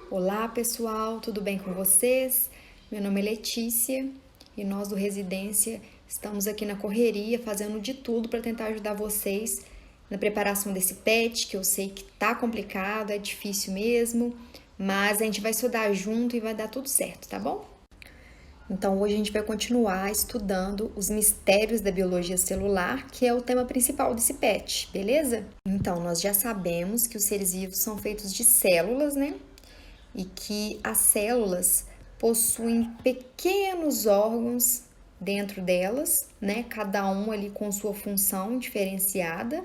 Olá pessoal, tudo bem com vocês? Meu nome é Letícia e nós do Residência estamos aqui na correria fazendo de tudo para tentar ajudar vocês na preparação desse PET, que eu sei que tá complicado, é difícil mesmo, mas a gente vai estudar junto e vai dar tudo certo, tá bom? Então hoje a gente vai continuar estudando os mistérios da biologia celular, que é o tema principal desse PET, beleza? Então nós já sabemos que os seres vivos são feitos de células, né? E que as células possuem pequenos órgãos dentro delas, né? Cada um ali com sua função diferenciada,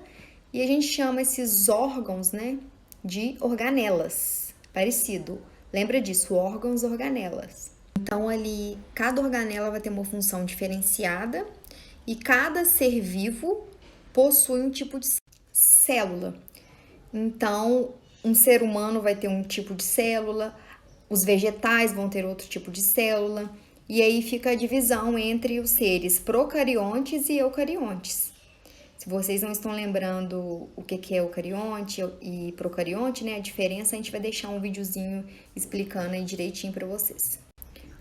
e a gente chama esses órgãos, né, de organelas. Parecido. Lembra disso, órgãos organelas. Então ali cada organela vai ter uma função diferenciada e cada ser vivo possui um tipo de célula. Então, um ser humano vai ter um tipo de célula, os vegetais vão ter outro tipo de célula, e aí fica a divisão entre os seres procariontes e eucariontes. Se vocês não estão lembrando o que é eucarionte e procarionte, né, a diferença, a gente vai deixar um videozinho explicando aí direitinho para vocês.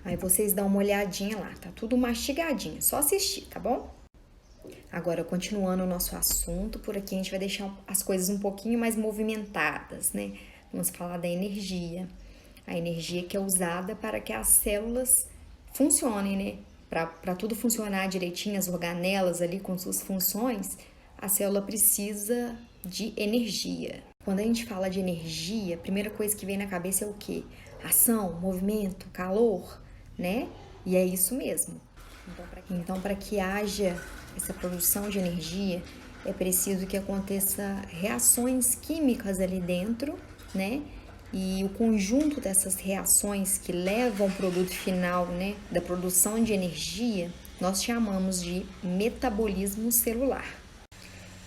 Aí vocês dão uma olhadinha lá, tá tudo mastigadinho, só assistir, tá bom? Agora, continuando o nosso assunto, por aqui a gente vai deixar as coisas um pouquinho mais movimentadas, né? Vamos falar da energia. A energia que é usada para que as células funcionem, né? Para tudo funcionar direitinho, as organelas ali com suas funções, a célula precisa de energia. Quando a gente fala de energia, a primeira coisa que vem na cabeça é o quê? Ação, movimento, calor, né? E é isso mesmo. Então, para que haja essa produção de energia, é preciso que aconteça reações químicas ali dentro, né? E o conjunto dessas reações que levam ao produto final, né, da produção de energia, nós chamamos de metabolismo celular.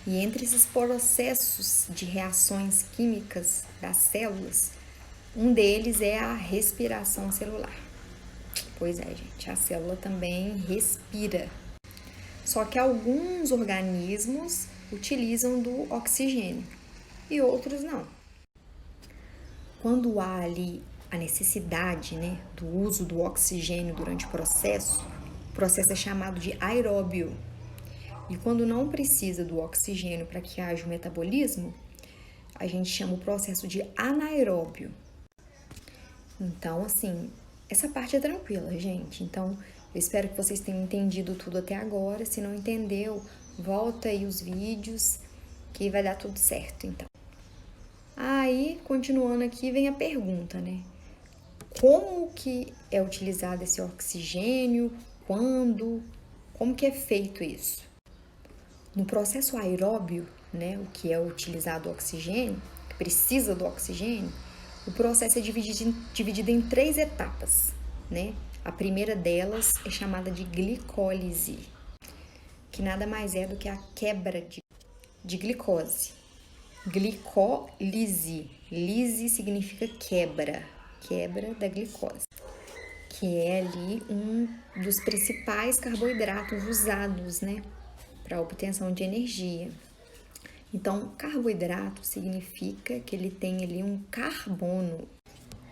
E entre esses processos de reações químicas das células, um deles é a respiração celular. Pois é, gente, a célula também respira. Só que alguns organismos utilizam do oxigênio e outros não. Quando há ali a necessidade, né, do uso do oxigênio durante o processo é chamado de aeróbio. E quando não precisa do oxigênio para que haja o metabolismo, a gente chama o processo de anaeróbio. Então, assim, essa parte é tranquila, gente. Então, eu espero que vocês tenham entendido tudo até agora. Se não entendeu, volta aí os vídeos que vai dar tudo certo, então. Aí, continuando aqui, vem a pergunta, né? Como que é utilizado esse oxigênio? Quando? Como que é feito isso? No processo aeróbio, né, o que é utilizado o oxigênio, que precisa do oxigênio, o processo é dividido em 3 etapas, né? A primeira delas é chamada de glicólise, que nada mais é do que a quebra de glicose. Glicólise, lise significa quebra da glicose, que é ali um dos principais carboidratos usados, né, para a obtenção de energia. Então, carboidrato significa que ele tem ali um carbono.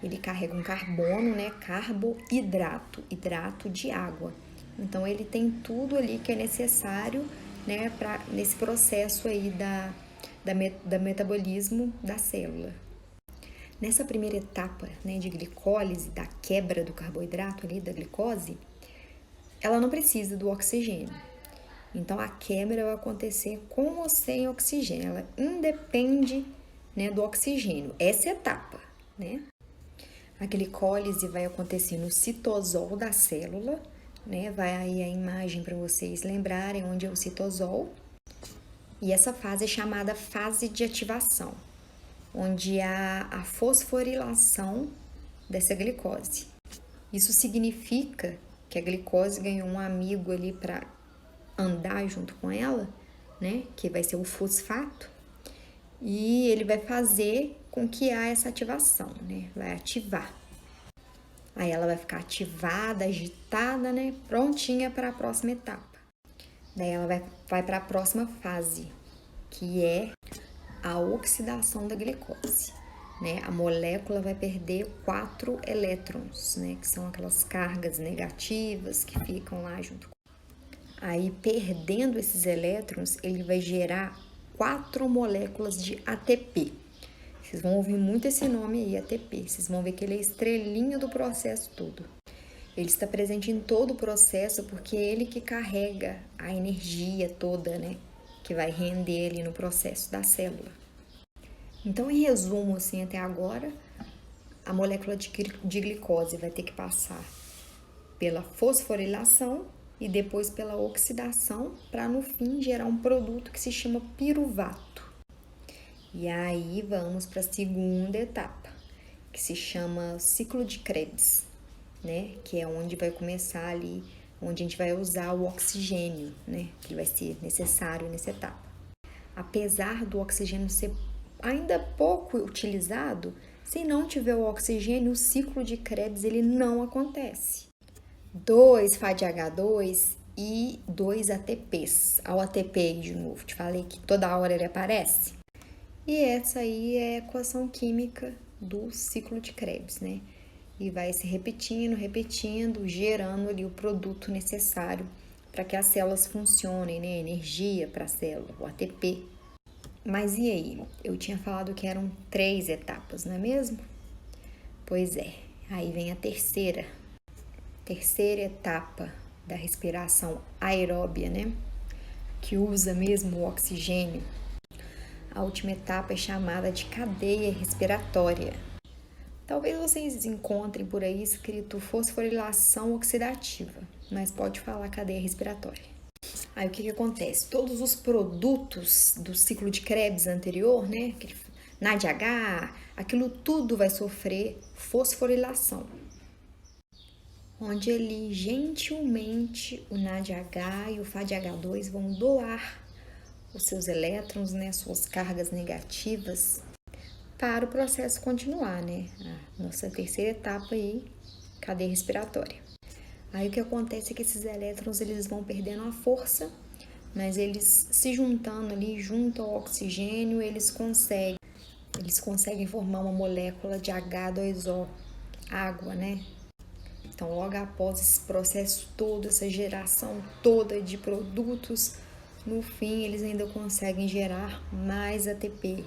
Ele carrega um carbono, né? Carboidrato, hidrato de água. Então, ele tem tudo ali que é necessário, né? Nesse processo aí da metabolismo da célula. Nessa primeira etapa, né, de glicólise, da quebra do carboidrato ali, da glicose, ela não precisa do oxigênio. Então, a quebra vai acontecer com ou sem oxigênio. Ela independe, né, do oxigênio. Essa etapa, né? A glicólise vai acontecer no citosol da célula, né? Vai aí a imagem para vocês lembrarem onde é o citosol. E essa fase é chamada fase de ativação, onde há a fosforilação dessa glicose. Isso significa que a glicose ganhou um amigo ali para andar junto com ela, né, que vai ser o fosfato, e ele vai fazer com que há essa ativação, né, vai ativar. Aí ela vai ficar ativada, agitada, né, prontinha para a próxima etapa. Daí ela vai para a próxima fase, que é a oxidação da glicose. né, a molécula vai perder 4 elétrons, né, que são aquelas cargas negativas que ficam lá junto. Aí, perdendo esses elétrons, ele vai gerar 4 moléculas de ATP. Vocês vão ouvir muito esse nome aí, ATP. Vocês vão ver que ele é a estrelinha do processo todo. Ele está presente em todo o processo porque é ele que carrega a energia toda, né, que vai render ali no processo da célula. Então, em resumo, assim, até agora, a molécula de glicose vai ter que passar pela fosforilação e depois pela oxidação para, no fim, gerar um produto que se chama piruvato. E aí vamos para a segunda etapa, que se chama ciclo de Krebs, né? Que é onde vai começar ali, onde a gente vai usar o oxigênio, né? Que vai ser necessário nessa etapa. Apesar do oxigênio ser ainda pouco utilizado, se não tiver o oxigênio, o ciclo de Krebs ele não acontece. 2-FADH2 e 2 ATPs. Ao ATP aí de novo, te falei que toda hora ele aparece. E essa aí é a equação química do ciclo de Krebs, né? E vai se repetindo, gerando ali o produto necessário para que as células funcionem, né? Energia para a célula, o ATP. Mas e aí? Eu tinha falado que eram 3 etapas, não é mesmo? Pois é, aí vem a terceira etapa da respiração aeróbia, né? Que usa mesmo o oxigênio. A última etapa é chamada de cadeia respiratória. Talvez vocês encontrem por aí escrito fosforilação oxidativa, mas pode falar cadeia respiratória. Aí o que acontece? Todos os produtos do ciclo de Krebs anterior, né, NADH, aquilo tudo vai sofrer fosforilação, onde ele gentilmente o NADH e o FADH2 vão doar os seus elétrons, né, suas cargas negativas, para o processo continuar, né? A nossa terceira etapa aí, cadeia respiratória. Aí o que acontece é que esses elétrons eles vão perdendo a força, mas eles se juntando ali junto ao oxigênio, eles conseguem formar uma molécula de H2O, água, né? Então, logo após esse processo todo, essa geração toda de produtos, no fim, eles ainda conseguem gerar mais ATP.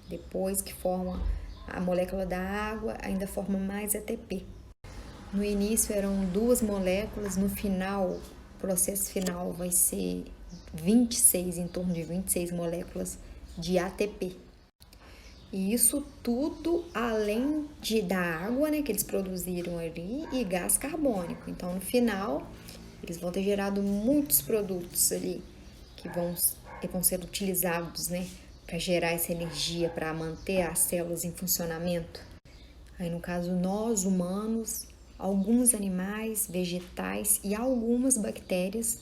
Depois que forma a molécula da água, ainda forma mais ATP. No início eram 2 moléculas, no final, o processo final vai ser 26, em torno de 26 moléculas de ATP. E isso tudo além da água, né, que eles produziram ali e gás carbônico. Então, no final, eles vão ter gerado muitos produtos ali que vão ser utilizados, né, para gerar essa energia, para manter as células em funcionamento. Aí, no caso, nós humanos, alguns animais, vegetais e algumas bactérias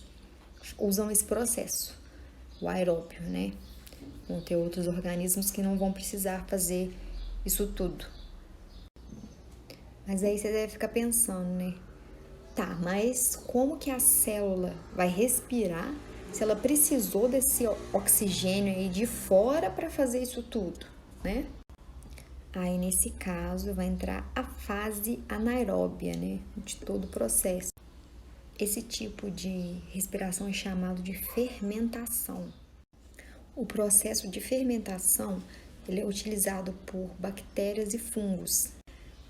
usam esse processo, o aeróbio, né? Vão ter outros organismos que não vão precisar fazer isso tudo. Mas aí você deve ficar pensando, né? Tá, mas como que a célula vai respirar se ela precisou desse oxigênio aí de fora para fazer isso tudo, né? Aí, nesse caso, vai entrar a fase anaeróbia, né? De todo o processo. Esse tipo de respiração é chamado de fermentação. O processo de fermentação ele é utilizado por bactérias e fungos.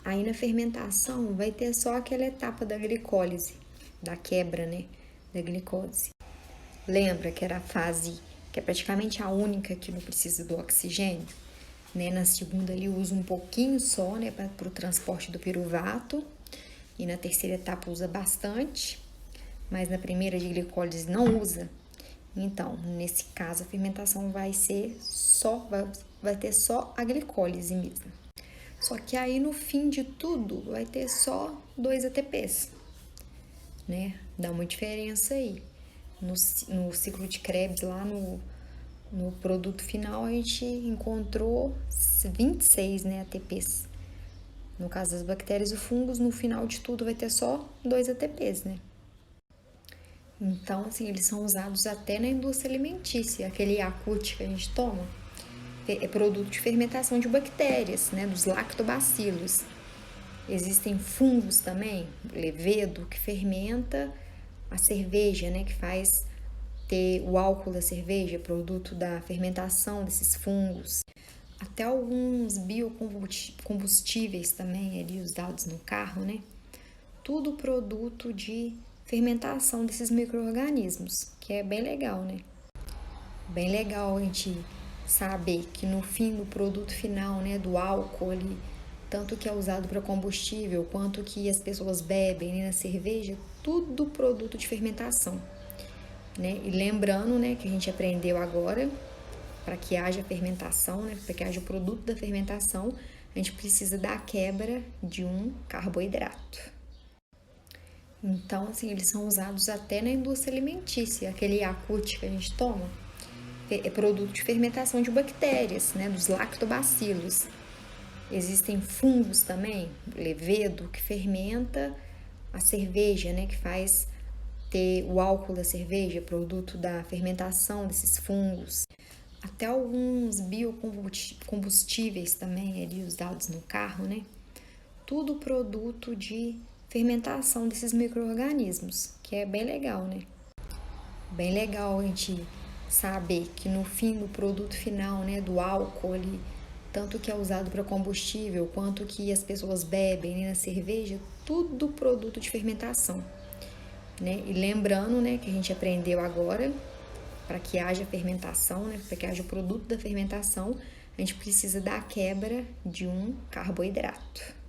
Aí na fermentação vai ter só aquela etapa da glicólise, da quebra, né, da glicose. Lembra que era a fase que é praticamente a única que não precisa do oxigênio? Né? Na segunda ali usa um pouquinho só, né, para o transporte do piruvato. E na terceira etapa usa bastante, mas na primeira de glicólise não usa. Então, nesse caso, a fermentação vai ter só a glicólise mesmo. Só que aí, no fim de tudo, vai ter só 2 ATPs, né? Dá uma diferença aí. No ciclo de Krebs, lá no produto final, a gente encontrou 26, né, ATPs. No caso das bactérias e fungos, no final de tudo, vai ter só 2 ATPs, né? Então, assim, eles são usados até na indústria alimentícia, aquele Yakult que a gente toma. é produto de fermentação de bactérias, né, dos lactobacilos. Existem fungos também, levedo, que fermenta a cerveja, né, que faz ter o álcool da cerveja, produto da fermentação desses fungos. Até alguns biocombustíveis também ali usados no carro, né? Tudo produto de fermentação desses micro-organismos, que é bem legal, né? Bem legal a gente saber que no fim do produto final, né, do álcool ali, tanto que é usado para combustível, quanto que as pessoas bebem, né, na cerveja, tudo produto de fermentação, né? E lembrando, né, que a gente aprendeu agora, para que haja fermentação, né, para que haja o produto da fermentação, a gente precisa da quebra de um carboidrato. Então, assim, eles são usados até na indústria alimentícia, aquele Yakult que a gente toma, é produto de fermentação de bactérias, né, dos lactobacilos. Existem fungos também, levedo, que fermenta a cerveja, né, que faz ter o álcool da cerveja, produto da fermentação desses fungos. Até alguns biocombustíveis também ali usados no carro, né? Tudo produto de fermentação desses micro-organismos, que é bem legal, né? Bem legal a gente saber que no fim do produto final, né, do álcool ali, tanto que é usado para combustível, quanto que as pessoas bebem, né, na cerveja, tudo produto de fermentação, né? E lembrando, né, que a gente aprendeu agora, para que haja fermentação, né, para que haja o produto da fermentação, a gente precisa da quebra de um carboidrato.